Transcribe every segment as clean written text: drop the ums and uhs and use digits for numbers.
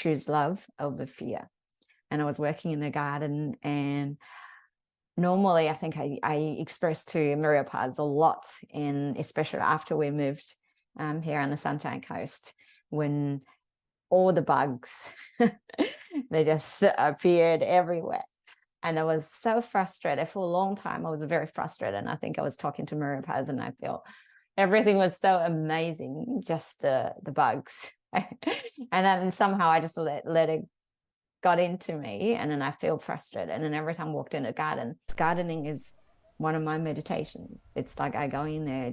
choose love over fear. And I was working in the garden, and normally I think I express to myriapods a lot, and especially after we moved here on the Sunshine Coast, when all the bugs, they just appeared everywhere. And I was so frustrated for a long time. I was very frustrated. And I think I was talking to myriapods, and I felt everything was so amazing, just the bugs. And then somehow I just let it got into me, and then I feel frustrated. And then every time I walked in a garden, gardening is one of my meditations. It's like I go in there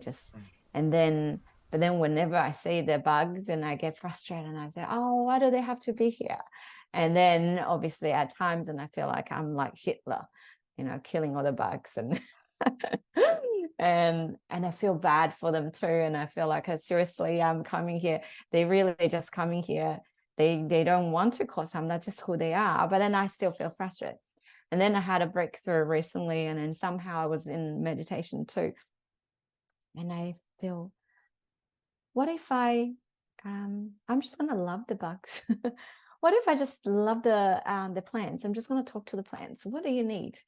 but then whenever I see the bugs and I get frustrated, and I say, oh, why do they have to be here? And then obviously at times, and I feel like I'm like Hitler, killing all the bugs, and and I feel bad for them too. And I feel like, seriously, I'm coming here. They really just coming here. They don't want to cause harm. That's just who they are. But then I still feel frustrated. And then I had a breakthrough recently, and then somehow I was in meditation too. And I feel, what if I'm just going to love the bugs? What if I just love the plants? I'm just going to talk to the plants. What do you need?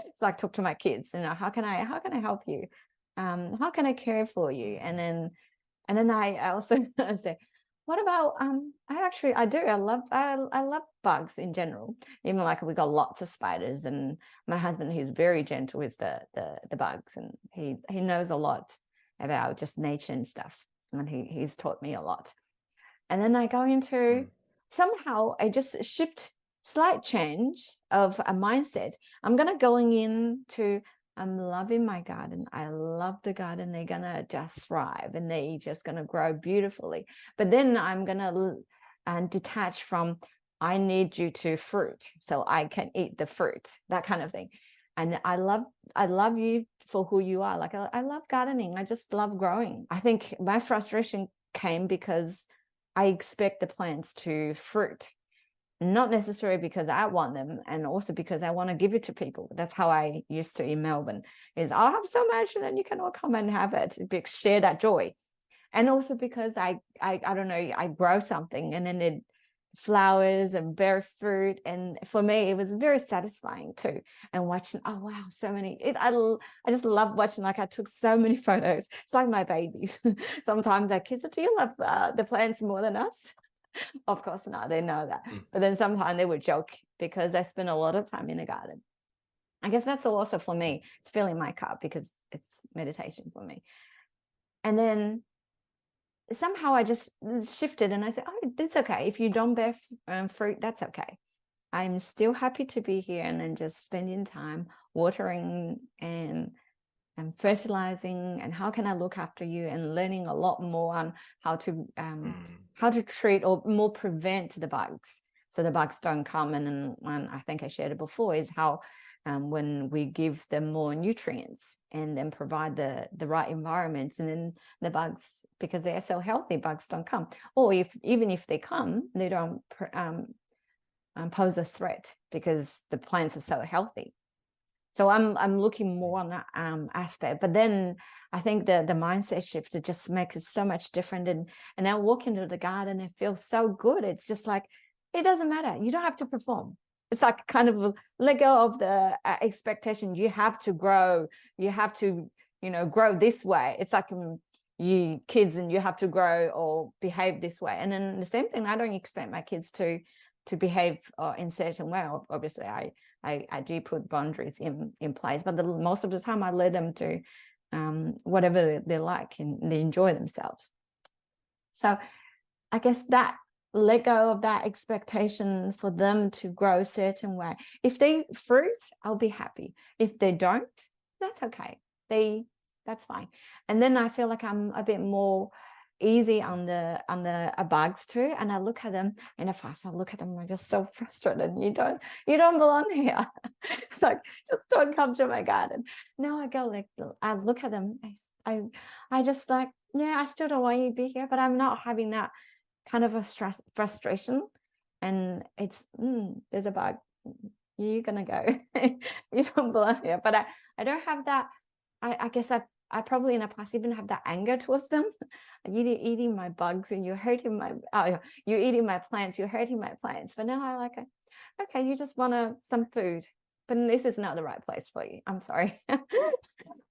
It's like talk to my kids. How can I help you? How can I care for you? And then I also say, what about I love bugs in general. Even like we got lots of spiders, and my husband, he's very gentle with the bugs, and he knows a lot about just nature and stuff, and he's taught me a lot. And then I go into somehow I just shift, slight change of a mindset. I'm going into, I'm loving my garden. I love the garden. They're going to just thrive, and they're just going to grow beautifully. But then I'm going to detach from, I need you to fruit so I can eat the fruit, that kind of thing. And I love you for who you are. Like I love gardening. I just love growing. I think my frustration came because I expect the plants to fruit, not necessarily because I want them, and also because I want to give it to people. That's how I used to in Melbourne, is I'll have so much and then you can all come and have it, share that joy. And also because I don't know, I grow something and then it flowers and bear fruit, and for me it was very satisfying too. And watching, oh wow, so many, I just love watching. Like I took so many photos. It's like my babies. Sometimes I kiss it. Do you love the plants more than us? Of course not, they know that. But then sometimes they would joke because I spend a lot of time in the garden. I guess that's also for me, it's filling my cup because it's meditation for me. And then somehow I just shifted, and I said, oh, it's okay. If you don't bear fruit, that's okay. I'm still happy to be here, and then just spending time watering and fertilizing, and how can I look after you, and learning a lot more on how to treat or more prevent the bugs, so the bugs don't come. And I think I shared it before, is how when we give them more nutrients and then provide the right environments, and then the bugs, because they are so healthy, bugs don't come. Or even if they come, they don't pose a threat because the plants are so healthy. So I'm looking more on that aspect. But then I think the mindset shift, it just makes it so much different. And I walk into the garden, it feels so good. It's just like, it doesn't matter. You don't have to perform. It's like kind of let go of the expectation. You have to grow. You have to, grow this way. It's like you kids, and you have to grow or behave this way. And then the same thing, I don't expect my kids to behave in certain way. Obviously, I do put boundaries in place, but most of the time I let them do whatever they like, and they enjoy themselves. So I guess that let go of that expectation for them to grow a certain way. If they fruit, I'll be happy. If they don't, that's okay. That's fine. And then I feel like I'm a bit more easy on the bugs too. And I look at them, and if I look at them, I'm just so frustrated. You don't belong here. It's like, just don't come to my garden. No, I go like, I look at them. I just like, yeah, I still don't want you to be here, but I'm not having that kind of a frustration. And it's there's a bug, you're gonna go. You don't belong here. But I don't have that. I guess I probably in the past even have that anger towards them. You're eating my bugs and you're hurting my, you're eating my plants, you're hurting my plants. But now I like, okay, you just want some food, but this is not the right place for you. I'm sorry.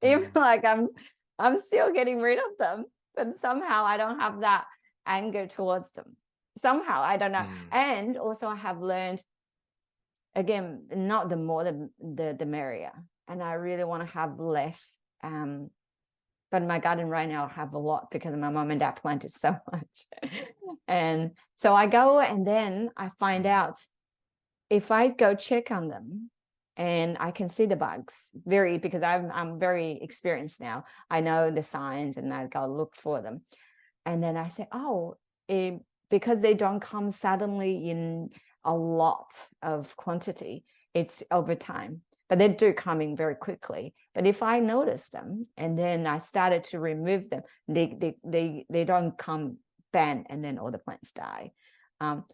Even like I'm still getting rid of them, but somehow I don't have that anger towards them. Somehow, I don't know. And also I have learned, again, not the more the merrier. And I really want to have less. But my garden right now I have a lot because my mom and dad planted so much. And so I go and then I find out if I go check on them and I can see the bugs because I'm very experienced now. I know the signs and I go look for them. And then I say, because they don't come suddenly in a lot of quantity, it's over time. But they do come in very quickly. But if I notice them and then I started to remove them, they don't come bang and then all the plants die.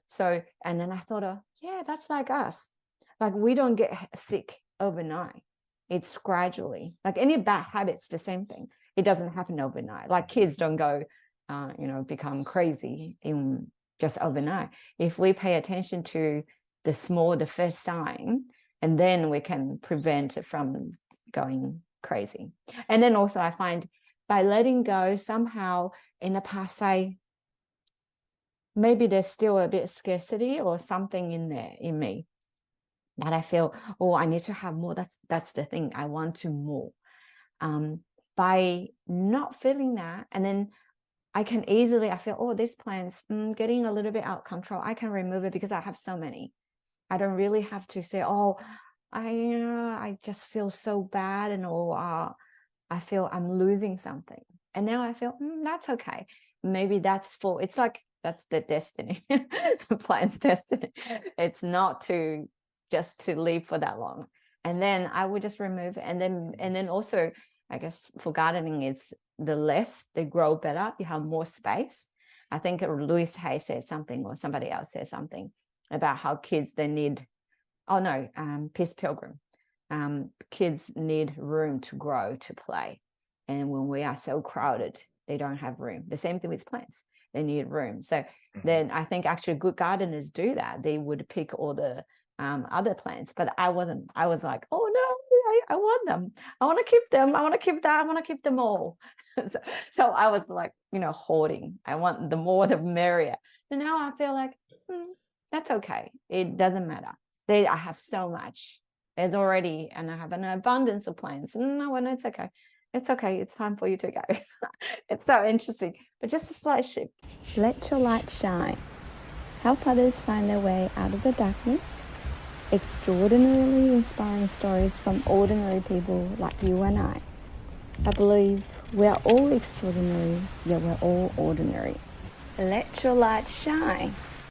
So, and then I thought, yeah, that's like us. Like we don't get sick overnight. It's gradually, like any bad habits, the same thing. It doesn't happen overnight. Like kids don't go, become crazy in just overnight. If we pay attention to the first sign, and then we can prevent it from going crazy. And then also I find by letting go, somehow in the past, maybe there's still a bit of scarcity or something in there in me that I feel, I need to have more. That's the thing. I want to more. By not feeling that, and then I feel, this plant's getting a little bit out of control. I can remove it because I have so many. I don't really have to say, I just feel so bad and I feel I'm losing something. And now I feel that's okay. Maybe that's that's the destiny, the plant's destiny. It's not to live for that long. And then I would just remove it. And then also, I guess for gardening, it's the less they grow better, you have more space. I think Louise Hay said something, or somebody else said something about how kids, they need, Peace Pilgrim. Kids need room to grow, to play. And when we are so crowded, they don't have room. The same thing with plants. They need room. So then I think actually good gardeners do that. They would pick all the other plants, but I wasn't. I was like, oh no, I want them. I want to keep them. I want to keep that. I want to keep them all. So I was like, hoarding. I want the more, the merrier. So now I feel like, that's okay. It doesn't matter. I have so much. There's already, and I have an abundance of plants. No, and it's okay. It's okay. It's time for you to go. It's so interesting. But just a slight shift. Let your light shine. Help others find their way out of the darkness. Extraordinarily inspiring stories from ordinary people like you and I. I believe we are all extraordinary, yet we're all ordinary. Let your light shine.